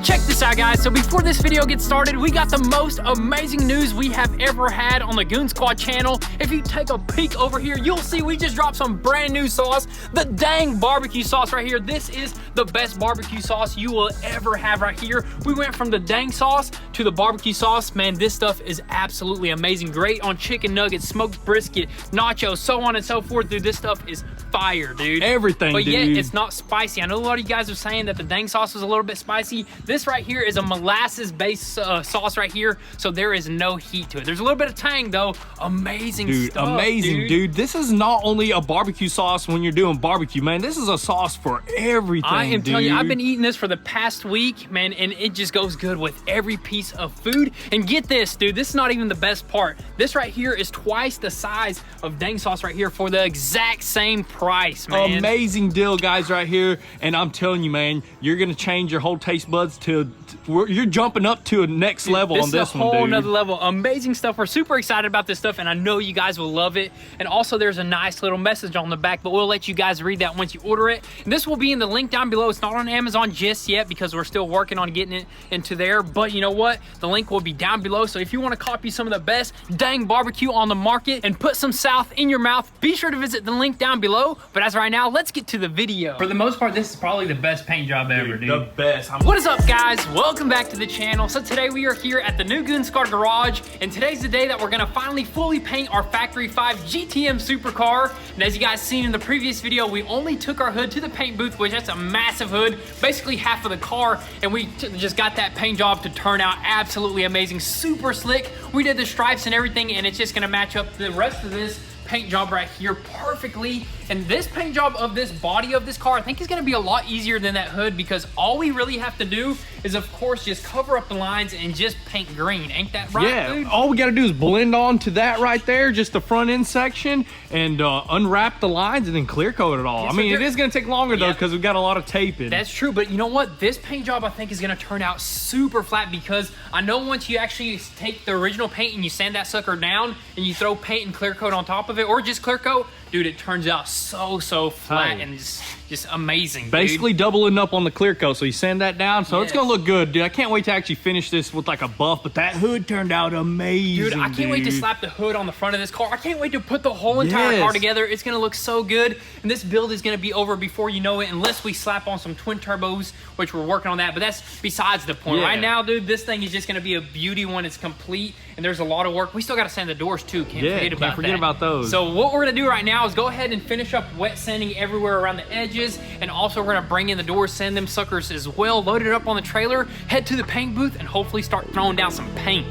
Check this out, guys. So before this video gets started, we got the most amazing news we have ever had on the Goon Squad channel. If you take a peek over here, you'll see we just dropped some brand new sauce, the dang barbecue sauce right here. This is the best barbecue sauce you will ever have right here. We went from the dang sauce to the barbecue sauce. Man, this stuff is absolutely amazing. Great on chicken nuggets, smoked brisket, nachos, so on and so forth. Dude, this stuff is fire, dude. Everything, but dude. Yet it's not spicy. I know a lot of you guys are saying that the dang sauce was a little bit spicy. This right here is a molasses-based sauce right here, so there is no heat to it. There's a little bit of tang though. Amazing dude, stuff, amazing, dude. This is not only a barbecue sauce when you're doing barbecue, man. This is a sauce for everything, I am telling you, I've been eating this for the past week, man, and it just goes good with every piece of food. And get this, dude, this is not even the best part. This right here is twice the size of dang sauce right here for the exact same price, man. Amazing deal, guys, right here. And I'm telling you, man, you're gonna change your whole taste buds to you're jumping up to a next level on this one, dude. This is a whole nother level. Amazing stuff. We're super excited about this stuff, and I know you guys will love it. And also, there's a nice little message on the back, but we'll let you guys read that once you order it. And this will be in the link down below. It's not on Amazon just yet because we're still working on getting it into there. But you know what? The link will be down below. So if you want to copy some of the best dang barbecue on the market and put some South in your mouth, be sure to visit the link down below. But as of right now, let's get to the video. For the most part, this is probably the best paint job ever, dude. The best. What is up, guys? Welcome back to the channel. So today we are here at the new Goon Squad garage, and today's the day that we're gonna finally fully paint our Factory 5 GTM Supercar. And as you guys seen in the previous video, we only took our hood to the paint booth, which that's a massive hood, basically half of the car, and we just got that paint job to turn out absolutely amazing, super slick. We did the stripes and everything, and it's just gonna match up the rest of this paint job right here perfectly. And this paint job of this body of this car, I think is gonna be a lot easier than that hood, because all we really have to do is, of course, just cover up the lines and just paint green. Ain't that right, yeah, dude? all we gotta do is blend on to that right there, just the front end section, and unwrap the lines and then clear coat it all. Yeah, I mean, it is gonna take longer though, because we've got a lot of taping. That's true, but you know what? This paint job, I think, is gonna turn out super flat, because I know once you actually take the original paint and you sand that sucker down and you throw paint and clear coat on top of it, or just clear coat, dude, it turns out so flat and just amazing. Basically dude. doubling up on the clear coat, so you sand that down, so it's gonna look good, dude. I can't wait to actually finish this with like a buff, but that hood turned out amazing, dude. I can't wait to slap the hood on the front of this car. I can't wait to put the whole entire car together. It's gonna look so good, and this build is gonna be over before you know it, unless we slap on some twin turbos, which we're working on that, but that's besides the point. Right now, dude, this thing is just gonna be a beauty when it's complete, and there's a lot of work. We still gotta sand the doors too. Can't forget about those. So what we're gonna do right now is go ahead and finish up wet sanding everywhere around the edges, and also we're gonna bring in the doors, sand them suckers as well, load it up on the trailer, head to the paint booth, and hopefully start throwing down some paint.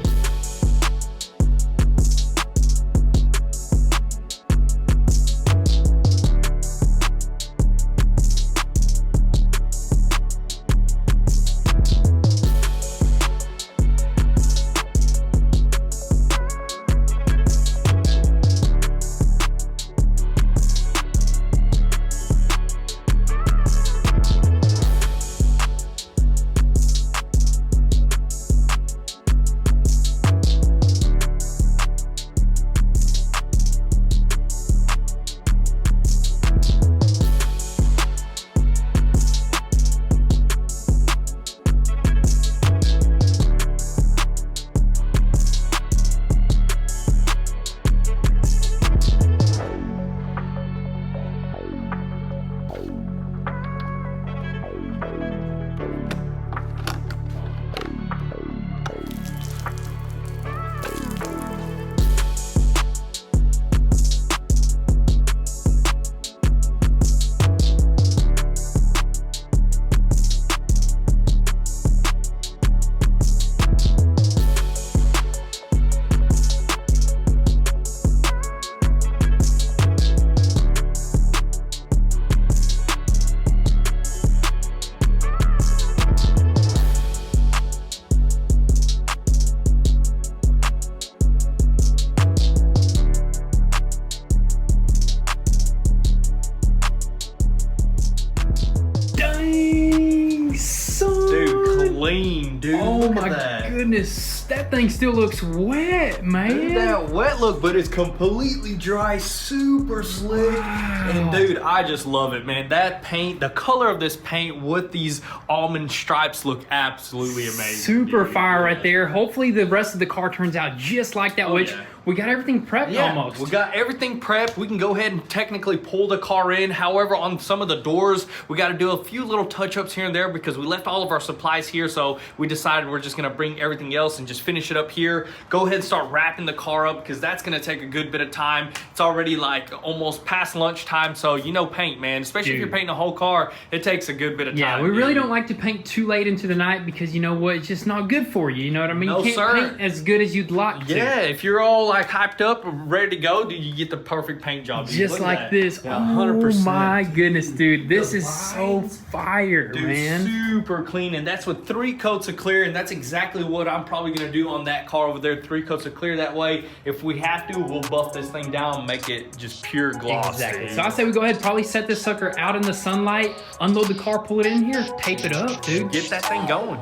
clean, dude. Oh Look my at that. goodness, that thing still looks wet, man. Look at that wet look, but it's completely dry, super slick. Wow. And dude, I just love it, man. That paint, the color of this paint with these almond stripes look absolutely amazing. Super dude. fire right there. Hopefully the rest of the car turns out just like that, which yeah. we got everything prepped almost. We got everything prepped. We can go ahead and technically pull the car in. However, on some of the doors, we got to do a few little touch-ups here and there because we left all of our supplies here. So we decided we're just going to bring everything else and just finish it up here. Go ahead and start wrapping the car up because that's going to take a good bit of time. It's already like almost past lunchtime. So you know paint, man, especially if you're painting a whole car, it takes a good bit of time. Yeah, we really don't like to paint too late into the night because you know what? It's just not good for you. You know what I mean? No, you can't sir. paint as good as you'd like to. Yeah, if you're all like hyped up, ready to go, dude, you get the perfect paint job. Dude. Just Look at like that. this. Yeah, Oh 100%. my goodness, dude. This The is so lines. fire, Dude, man. super clean, and that's with 3 coats of clear, and that's exactly what I'm probably gonna do on that car over there. 3 coats of clear. That way, if we have to, we'll buff this thing down and make it just pure gloss. Exactly. dude. So I say we go ahead and probably set this sucker out in the sunlight, unload the car, pull it in here, tape it up, dude. Get that thing going.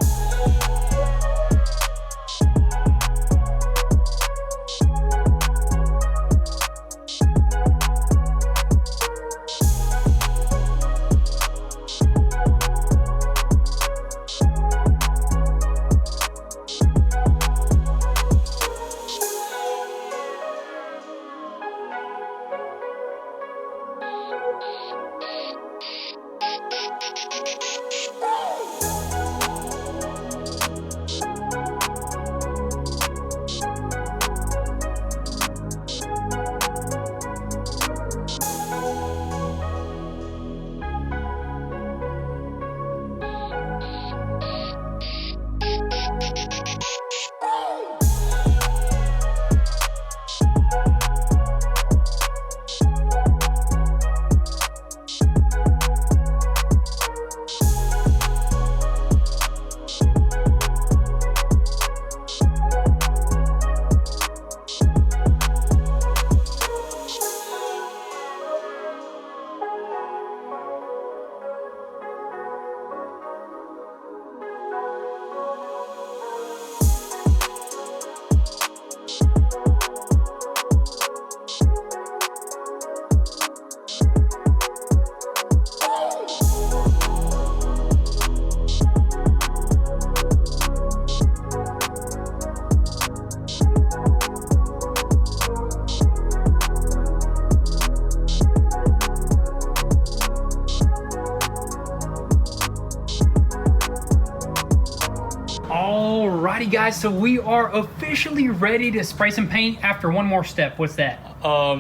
Alrighty guys, so we are officially ready to spray some paint after one more step. What's that?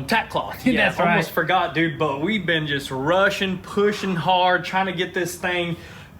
Tack cloth. Yeah, That's right. almost forgot, dude, but we've been just rushing, pushing hard, trying to get this thing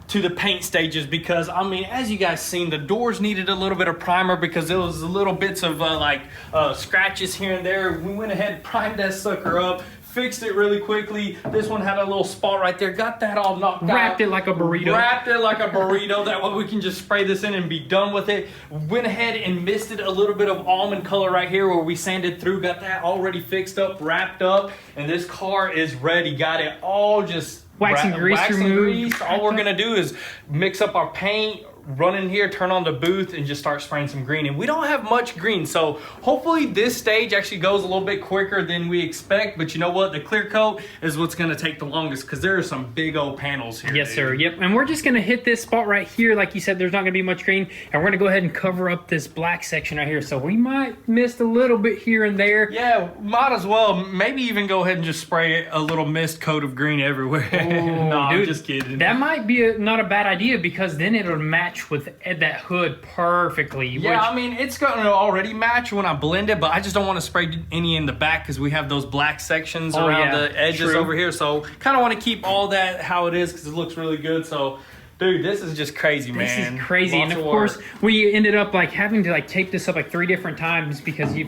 to the paint stages because, I mean, as you guys seen, the doors needed a little bit of primer because there was little bits of scratches here and there. We went ahead and primed that sucker up, fixed it really quickly. This one had a little spot right there. Got that all knocked out. Wrapped it like a burrito. Wrapped it like a burrito. That way we can just spray this in and be done with it. Went ahead and misted a little bit of almond color right here where we sanded through. Got that already fixed up, wrapped up. And this car is ready. Got it all just wax and grease removed. All we're going to do is mix up our paint, run in here, turn on the booth, and just start spraying some green. And we don't have much green, so hopefully this stage actually goes a little bit quicker than we expect. But you know what? The clear coat is what's going to take the longest because there are some big old panels here. Yes, dude. sir. Yep. And we're just going to hit this spot right here. Like you said, there's not going to be much green. And we're going to go ahead and cover up this black section right here. So we might miss a little bit here and there. Yeah, might as well. Maybe even go ahead and just spray a little mist coat of green everywhere. Oh, No, dude, I'm just kidding. That might be not a bad idea because then it'll match with that hood perfectly. Yeah, I mean, it's going to already match when I blend it, but I just don't want to spray any in the back because we have those black sections around the edges over here. So kind of want to keep all that how it is because it looks really good. So, dude, this is just crazy, man. This is crazy. Lots And of work. course, we ended up having to tape this up 3 different times because you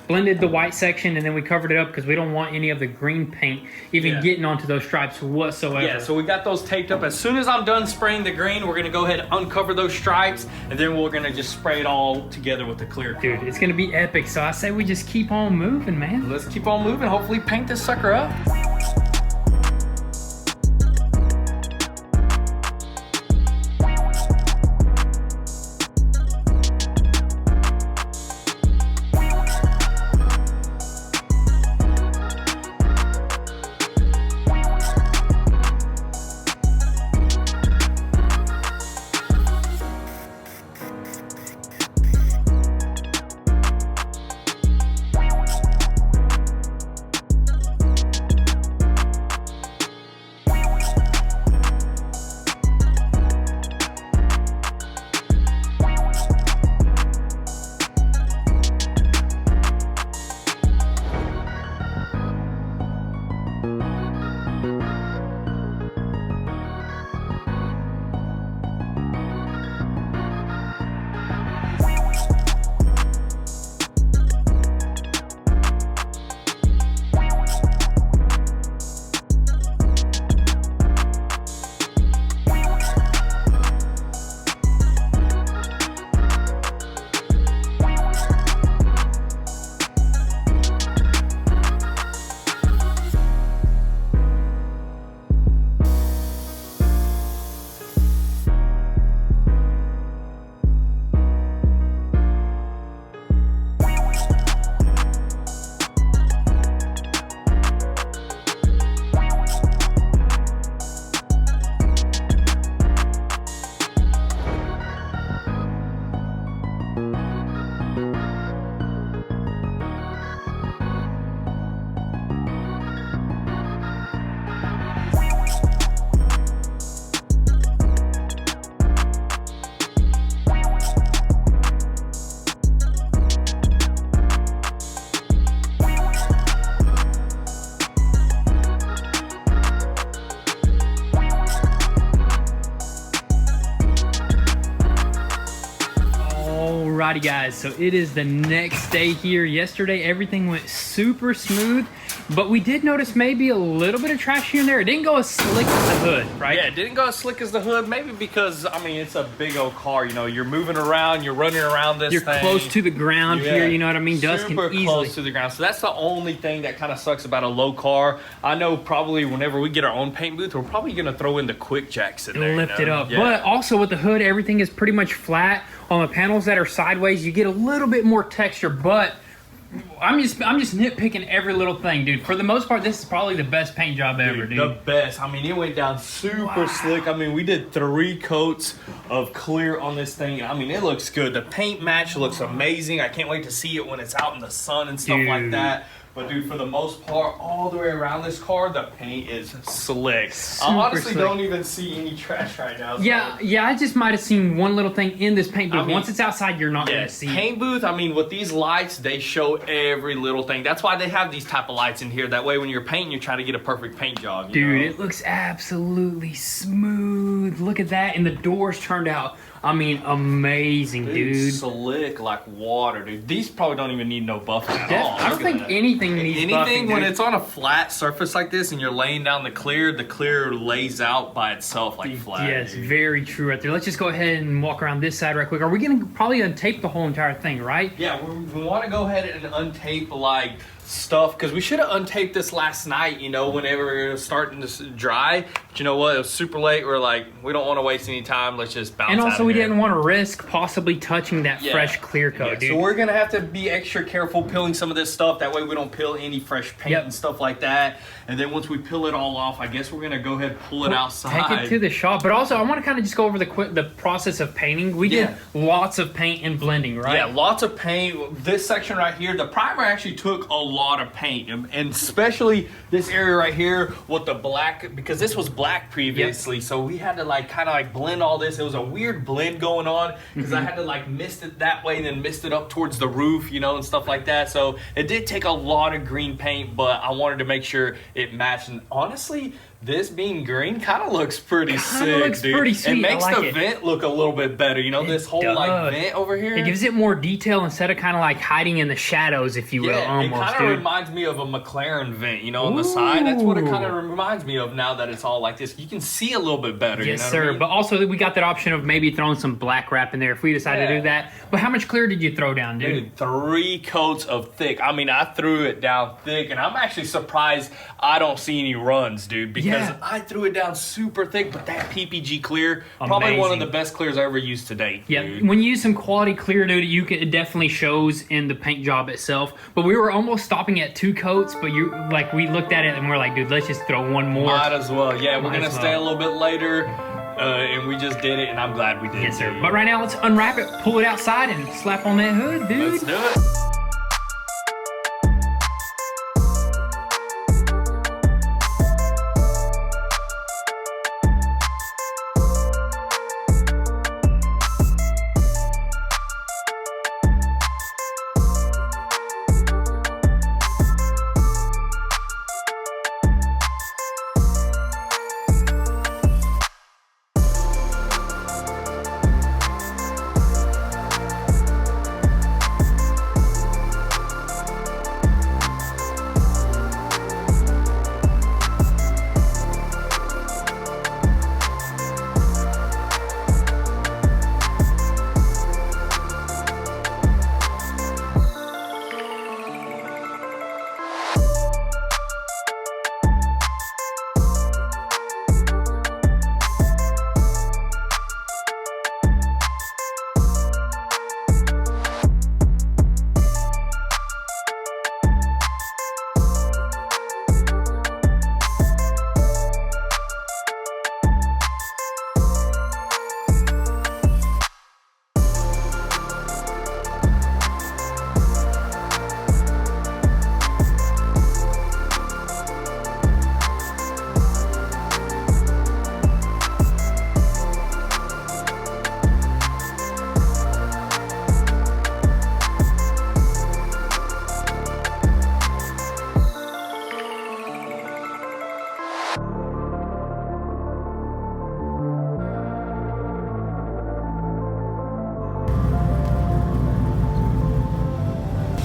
blended the white section and then we covered it up because we don't want any of the green paint even getting onto those stripes whatsoever. Yeah, so we got those taped up. As soon as I'm done spraying the green, we're gonna go ahead and uncover those stripes, and then we're gonna just spray it all together with the clear coat. Dude, it's gonna be epic. So I say we just keep on moving, man. Let's keep on moving. Hopefully paint this sucker up. Alrighty guys, so it is the next day here. Yesterday everything went super smooth, but we did notice maybe a little bit of trash here and there. It didn't go as slick as the hood, right? Yeah, it didn't go as slick as the hood, maybe because, I mean, it's a big old car, you know, you're moving around, you're running around this thing. You're close to the ground here, you know what I mean? Dust can easily... close to the ground, so that's the only thing that kind of sucks about a low car. I know probably whenever we get our own paint booth, we're probably going to throw in the quick jacks in there. Lift it up. Yeah. But also with the hood, everything is pretty much flat. On the panels that are sideways, you get a little bit more texture, but I'm just nitpicking every little thing, dude. For the most part, this is probably the best paint job ever, dude. The best. I mean, it went down super slick. I mean, we did 3 coats of clear on this thing. I mean, it looks good. The paint match looks amazing. I can't wait to see it when it's out in the sun and stuff like that. But dude, for the most part, all the way around this car, the paint is slick. I honestly don't even see any trash right now. So. Yeah, I just might have seen one little thing in this paint booth. I mean, once it's outside, you're not gonna see it. Paint booth, I mean, with these lights, they show every little thing. That's why they have these type of lights in here. That way when you're painting, you're trying to get a perfect paint job. Dude, it looks absolutely smooth. Look at that, and the doors turned out, I mean, amazing, dude. Slick like water, dude. These probably don't even need no buffing at all. I don't think anything needs buffing, when it's on a flat surface like this and you're laying down the clear lays out by itself like flat. Yes, very true right there. Let's just go ahead and walk around this side right quick. Are we gonna probably untape the whole entire thing, right? Yeah, we want to go ahead and untape like stuff, because we should have untaped this last night, you know, whenever it was starting to dry. But you know what, it was super late. We're like, we don't want to waste any time, let's just bounce out. And also we didn't want to risk possibly touching that fresh clear coat, dude. So we're gonna have to be extra careful peeling some of this stuff, that way we don't peel any fresh paint and stuff like that. And then once we peel it all off, I guess we're gonna go ahead and pull it outside, take it to the shop. But also I want to kind of just go over the process of painting. We did lots of paint and blending, right? Yeah, lots of paint. This section right here, the primer actually took a lot of paint, and especially this area right here with the black, because this was black previously. So we had to like kind of like blend all this. It was a weird blend going on, because I had to like mist it that way and then mist it up towards the roof, you know, and stuff like that. So it did take a lot of green paint, but I wanted to make sure it matched. And honestly, this being green kind of looks pretty sick, dude. Pretty sweet. It makes the vent look a little bit better, you know, this whole like vent over here. It gives it more detail instead of kind of like hiding in the shadows, if you will, almost, it kind of reminds me of a McLaren vent, you know, on the side. That's what it kind of reminds me of now that it's all like this. You can see a little bit better, yes, you know sir. what I mean? But also we got that option of maybe throwing some black wrap in there if we decide to do that. But how much clear did you throw down, dude? 3 coats of thick. I mean, I threw it down thick, and I'm actually surprised I don't see any runs, dude, because I threw it down super thick. But that PPG clear, probably one of the best clears I ever used to date. Yeah, when you use some quality clear, dude, it definitely shows in the paint job itself. But we were almost stopping at 2 coats, but we looked at it and we're like, dude, let's just throw one more. Might as well. Yeah, we're gonna stay a little bit later. And we just did it, and I'm glad we did. Yes, sir. But right now, let's unwrap it, pull it outside, and slap on that hood, dude. Let's do it.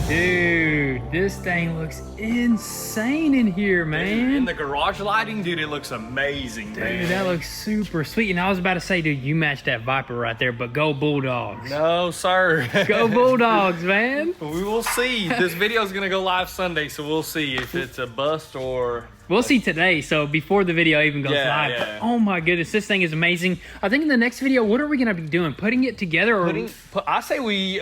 Dude, this thing looks insane in here, man. In the garage lighting, dude, it looks amazing, man. Dude, that looks super sweet. And I was about to say, dude, you matched that Viper right there, but go Bulldogs. No, sir. Go Bulldogs, man. We will see. This video is going to go live Sunday, so we'll see if it's a bust or... We'll see today, so before the video even goes live. Yeah. But, oh my goodness, this thing is amazing. I think in the next video, what are we gonna be doing? Putting it together, or I say we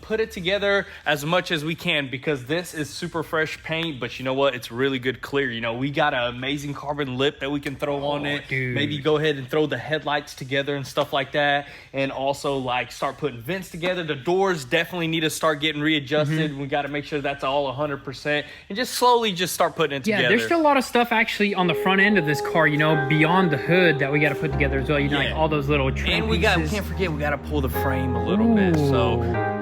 put it together as much as we can, because this is super fresh paint, but you know what? It's really good clear. You know, we got an amazing carbon lip that we can throw on it. Dude. Maybe go ahead and throw the headlights together and stuff like that, and also like start putting vents together. The doors definitely need to start getting readjusted. We got to make sure that's all 100%, and just slowly just start putting it together. Yeah, there's still a lot of stuff actually on the front end of this car, you know, beyond the hood that we got to put together as well. You know, like all those little trim and we pieces. can't forget, we got to pull the frame a little bit. So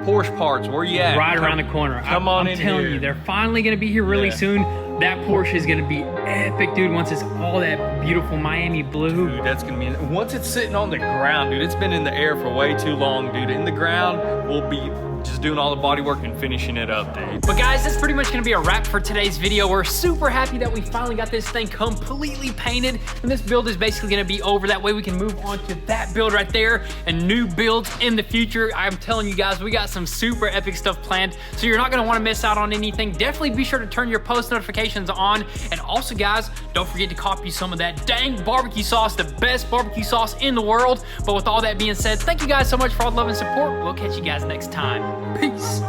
Porsche parts, where you at? Right around the corner. Come on in here. I'm telling you, they're finally gonna be here really soon. That Porsche is gonna be epic, dude. Once it's all that beautiful Miami blue. Dude, that's gonna be, once it's sitting on the ground, dude, it's been in the air for way too long, dude. In the ground, we'll be just doing all the body work and finishing it up, dude. But guys, that's pretty much gonna be a wrap for today's video. We're super happy that we finally got this thing completely painted, and this build is basically gonna be over. That way we can move on to that build right there and new builds in the future. I'm telling you guys, we got some super epic stuff planned, so you're not gonna wanna miss out on anything. Definitely be sure to turn your post notifications on, and also guys, don't forget to copy some of that dang barbecue sauce, the best barbecue sauce in the world. But with all that being said, thank you guys so much for all the love and support. We'll catch you guys next time. Peace.